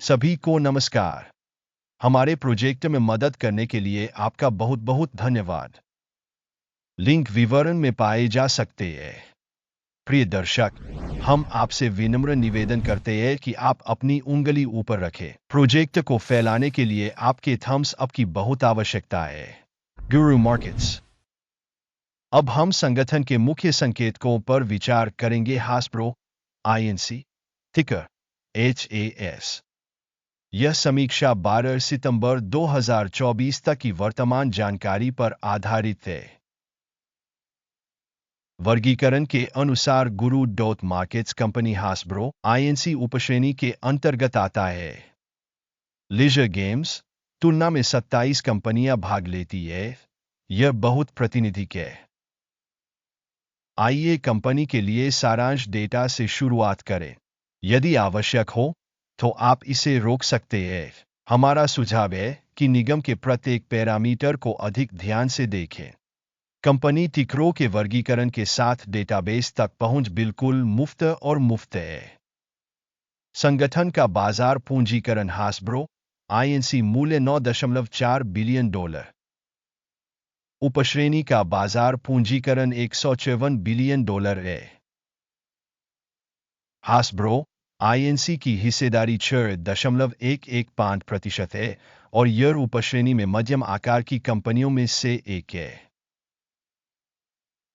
सभी को नमस्कार। हमारे प्रोजेक्ट में मदद करने के लिए आपका बहुत बहुत धन्यवाद। लिंक विवरण में पाए जा सकते हैं। प्रिय दर्शक, हम आपसे विनम्र निवेदन करते हैं कि आप अपनी उंगली ऊपर रखें। प्रोजेक्ट को फैलाने के लिए आपके थम्स अप की बहुत आवश्यकता है। गुरु मार्केट्स। अब हम संगठन के मुख्य संकेतकों पर विचार करेंगे। हासब्रो INC टिकर HAS। यह समीक्षा 12 सितंबर 2024 तक की वर्तमान जानकारी पर आधारित है। वर्गीकरण के अनुसार गुरु डॉट मार्केट्स कंपनी हासब्रो INC उपश्रेणी के अंतर्गत आता है। लीजर गेम्स तुलना में 27 कंपनियां भाग लेती है। यह बहुत प्रातिनिधिक है। आइए कंपनी के लिए सारांश डेटा से शुरुआत करें। यदि आवश्यक हो तो आप इसे रोक सकते हैं। हमारा सुझाव है कि निगम के प्रत्येक पैरामीटर को अधिक ध्यान से देखें। कंपनी टिकरों के वर्गीकरण के साथ डेटाबेस तक पहुंच बिल्कुल मुफ्त और मुफ्त है। संगठन का बाजार पूंजीकरण हासब्रो INC मूल्य $9.4 बिलियन। उपश्रेणी का बाजार पूंजीकरण $154 बिलियन है। हासब्रो INC की हिस्सेदारी 6.115% है और यह उपश्रेणी में मध्यम आकार की कंपनियों में से एक है।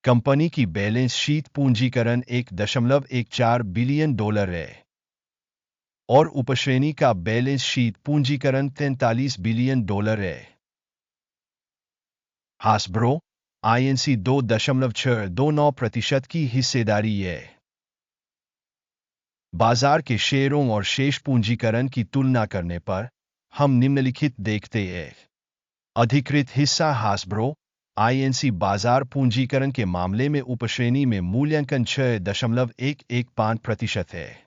कंपनी की बैलेंस शीट पूंजीकरण $1.14 बिलियन है और उपश्रेणी का बैलेंस शीट पूंजीकरण $43 बिलियन है। हासब्रो INC 2.629% की हिस्सेदारी है। बाजार के शेयरों और शेष पूंजीकरण की तुलना करने पर हम निम्नलिखित देखते हैं। अधिकृत हिस्सा हासब्रो INC बाजार पूंजीकरण के मामले में उपश्रेणी में मूल्यांकन 6.115% है।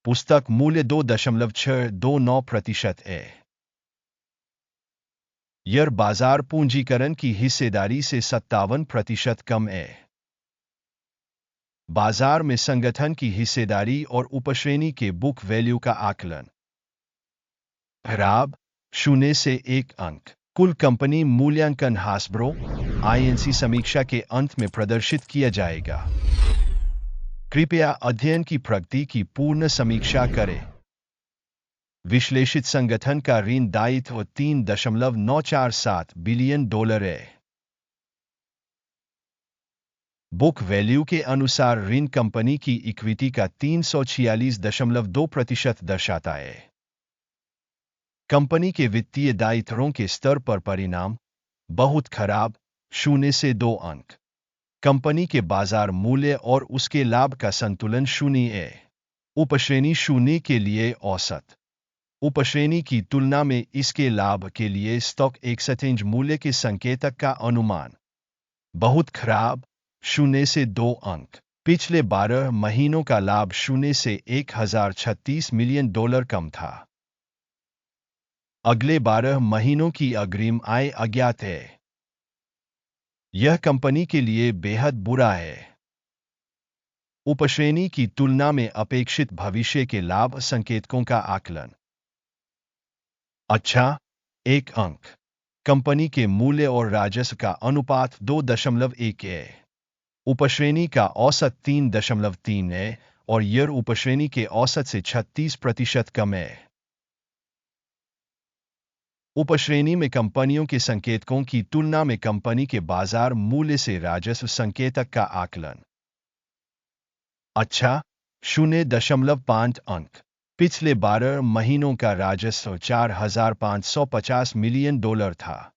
पुस्तक मूल्य 2.629% है। यह बाजार पूंजीकरण की हिस्सेदारी से 57% कम है। बाजार में संगठन की हिस्सेदारी और उपश्रेणी के बुक वैल्यू का आकलन। खराब 0 से 1 अंक। कुल कंपनी मूल्यांकन हासब्रो INC समीक्षा के अंत में प्रदर्शित किया जाएगा। कृपया अध्ययन की प्रगति की पूर्ण समीक्षा करें। विश्लेषित संगठन का ऋण दायित्व $3.947 बिलियन है। बुक वैल्यू के अनुसार ऋण कंपनी की इक्विटी का 346.2% दर्शाता है। कंपनी के वित्तीय दायित्वों के स्तर पर परिणाम बहुत खराब 0 से 2 अंक। कंपनी के बाजार मूल्य और उसके लाभ का संतुलन 0 है। उपश्रेणी 0 के लिए औसत। उपश्रेणी की तुलना में इसके लाभ के लिए स्टॉक एक्सचेंज मूल्य के संकेतक का अनुमान बहुत खराब 0 से 2 अंक। पिछले 12 महीनों का लाभ 0 से $1036 मिलियन कम था। अगले 12 महीनों की अग्रिम आय अज्ञात है। यह कंपनी के लिए बेहद बुरा है। उपश्रेणी की तुलना में अपेक्षित भविष्य के लाभ संकेतकों का आकलन अच्छा 1 अंक। कंपनी के मूल्य और राजस्व का अनुपात 2.1 है। उपश्रेणी का औसत 3.3 है और यह उपश्रेणी के औसत से 36% कम है। उपश्रेणी में कंपनियों के संकेतकों की तुलना में कंपनी के बाजार मूल्य से राजस्व संकेतक का आकलन अच्छा 0.5 अंक। पिछले 12 महीनों का राजस्व $4,550 मिलियन था।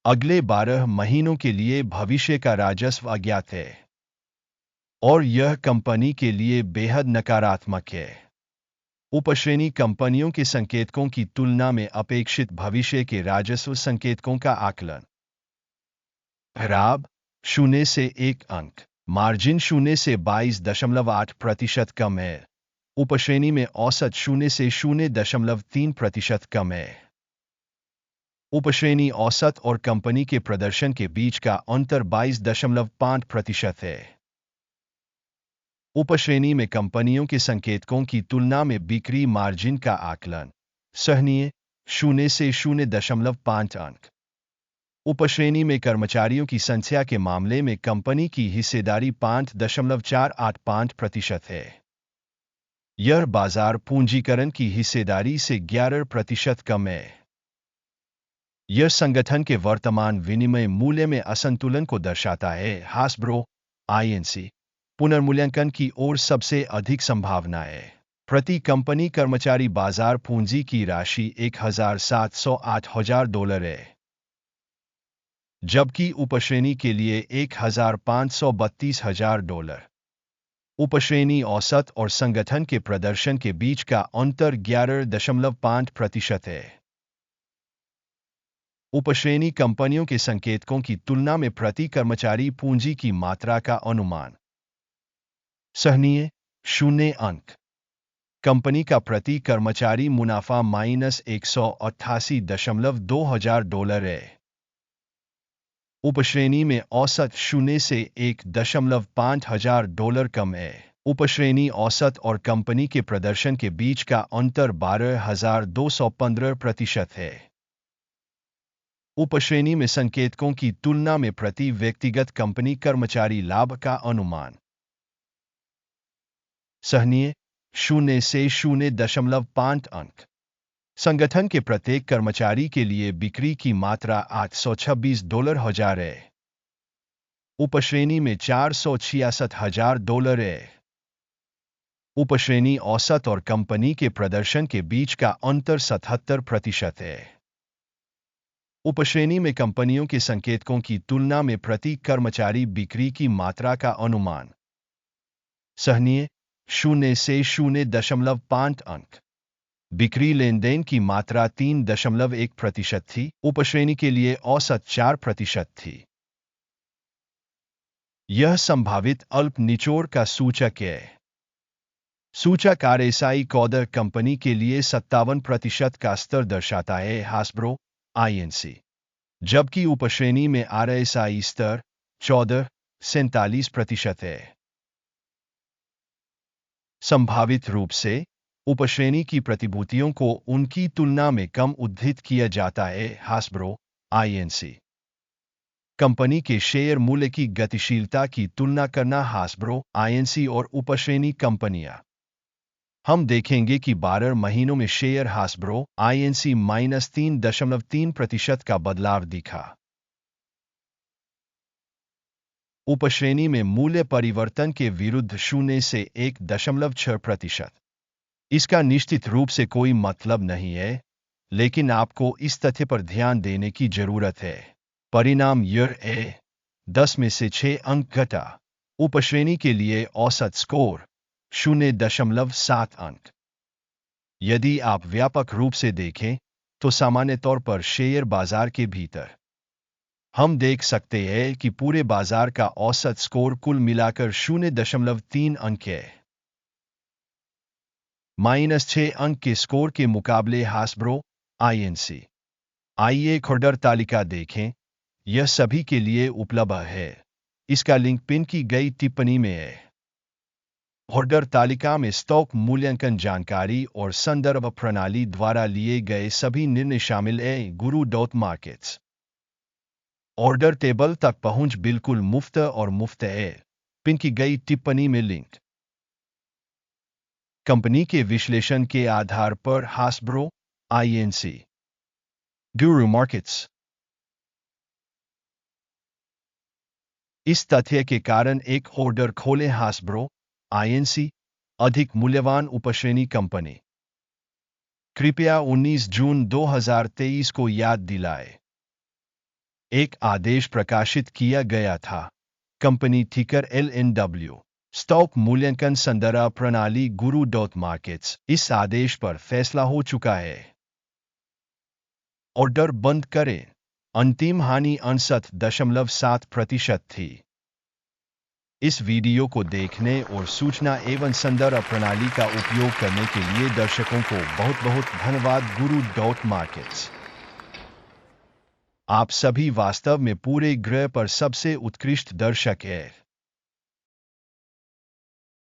अगले 12 महीनों के लिए भविष्य का राजस्व अज्ञात है और यह कंपनी के लिए बेहद नकारात्मक है। उपश्रेणी कंपनियों के संकेतकों की तुलना में अपेक्षित भविष्य के राजस्व संकेतकों का आकलन खराब 0 से 1 अंक। मार्जिन 0 से 22.8% कम है। उपश्रेणी में औसत 0 से 0.3% कम है। उपश्रेणी औसत और कंपनी के प्रदर्शन के बीच का अंतर 22.5% है। उपश्रेणी में कंपनियों के संकेतकों की तुलना में बिक्री मार्जिन का आकलन सहनीय 0 से 0.5 अंक। उपश्रेणी में कर्मचारियों की संख्या के मामले में कंपनी की हिस्सेदारी 5.485% है। यह बाजार पूंजीकरण की हिस्सेदारी से 11% कम है। यह संगठन के वर्तमान विनिमय मूल्य में असंतुलन को दर्शाता है। हासब्रो आईएनसी पुनर्मूल्यांकन की ओर सबसे अधिक संभावना है। प्रति कंपनी कर्मचारी बाजार पूंजी की राशि $1,708,000 है, जबकि उपश्रेणी के लिए $1,532,000। उपश्रेणी औसत और संगठन के प्रदर्शन के बीच का अंतर 11.5% है। उपश्रेणी कंपनियों के संकेतकों की तुलना में प्रति कर्मचारी पूंजी की मात्रा का अनुमान सहनीय 0 अंक। कंपनी का प्रति कर्मचारी मुनाफा $188,200 है। उपश्रेणी में औसत 0 से $1,500 कम है। उपश्रेणी औसत और कंपनी के प्रदर्शन के बीच का अंतर 12,215% है। उपश्रेणी में संकेतकों की तुलना में प्रति व्यक्तिगत कंपनी कर्मचारी लाभ का अनुमान सहनीय 0 से 0.5 अंक। संगठन के प्रत्येक कर्मचारी के लिए बिक्री की मात्रा $826,000 है। उपश्रेणी में $466,000 है। उपश्रेणी औसत और कंपनी के प्रदर्शन के बीच का अंतर 77% है। उपश्रेणी में कंपनियों के संकेतकों की तुलना में प्रति कर्मचारी बिक्री की मात्रा का अनुमान सहनीय 0 से 0.5 अंक। बिक्री लेनदेन की मात्रा 3.1% थी। उपश्रेणी के लिए औसत 4% थी। यह संभावित अल्प निचोड़ का सूचक है। सूचक आरएसआई कॉदर कंपनी के लिए 57% का स्तर दर्शाता है। हासब्रो आईएनसी, जबकि उपश्रेणी में आरएसआई स्तर 14-47% है। संभावित रूप से उपश्रेणी की प्रतिभूतियों को उनकी तुलना में कम उद्धृत किया जाता है। हासब्रो आईएनसी कंपनी के शेयर मूल्य की गतिशीलता की तुलना करना। हासब्रो आईएनसी और उपश्रेणी कंपनियां। हम देखेंगे कि 12 महीनों में शेयर हासब्रो आईएनसी -3.3% का बदलाव दिखा। उपश्रेणी में मूल्य परिवर्तन के विरुद्ध 0 से 1.6%। इसका निश्चित रूप से कोई मतलब नहीं है, लेकिन आपको इस तथ्य पर ध्यान देने की जरूरत है। परिणाम यह है 10 में से 6 अंक घटा। उपश्रेणी के लिए औसत स्कोर 0.7 अंक। यदि आप व्यापक रूप से देखें तो सामान्य तौर पर शेयर बाजार के भीतर हम देख सकते हैं कि पूरे बाजार का औसत स्कोर कुल मिलाकर 0.3 अंक है। -6 अंक के स्कोर के मुकाबले हासब्रो आईएनसी। आइए ऑर्डर तालिका देखें। यह सभी के लिए उपलब्ध है। इसका लिंक पिन की गई टिप्पणी में है। ऑर्डर तालिका में स्टॉक मूल्यांकन जानकारी और संदर्भ प्रणाली द्वारा लिए गए सभी निर्णय शामिल हैं। guru.markets ऑर्डर टेबल तक पहुंच बिल्कुल मुफ्त और मुफ्त है। पिन की गई टिप्पणी में लिंक। कंपनी के विश्लेषण के आधार पर हासब्रो आईएनसी गुरु मार्केट्स। इस तथ्य के कारण एक ऑर्डर खोलें। हासब्रो आईएनसी अधिक मूल्यवान उपश्रेणी कंपनी। कृपया 19 जून 2023 को याद दिलाए। एक आदेश प्रकाशित किया गया था। कंपनी टिकर LNW। स्टॉक मूल्यांकन संदर्भ प्रणाली guru.markets। इस आदेश पर फैसला हो चुका है। ऑर्डर बंद करें। अंतिम हानि 69.7% थी। इस वीडियो को देखने और सूचना एवं संदर्भ प्रणाली का उपयोग करने के लिए दर्शकों को बहुत बहुत धन्यवाद। guru.markets आप सभी वास्तव में पूरे ग्रह पर सबसे उत्कृष्ट दर्शक हैं।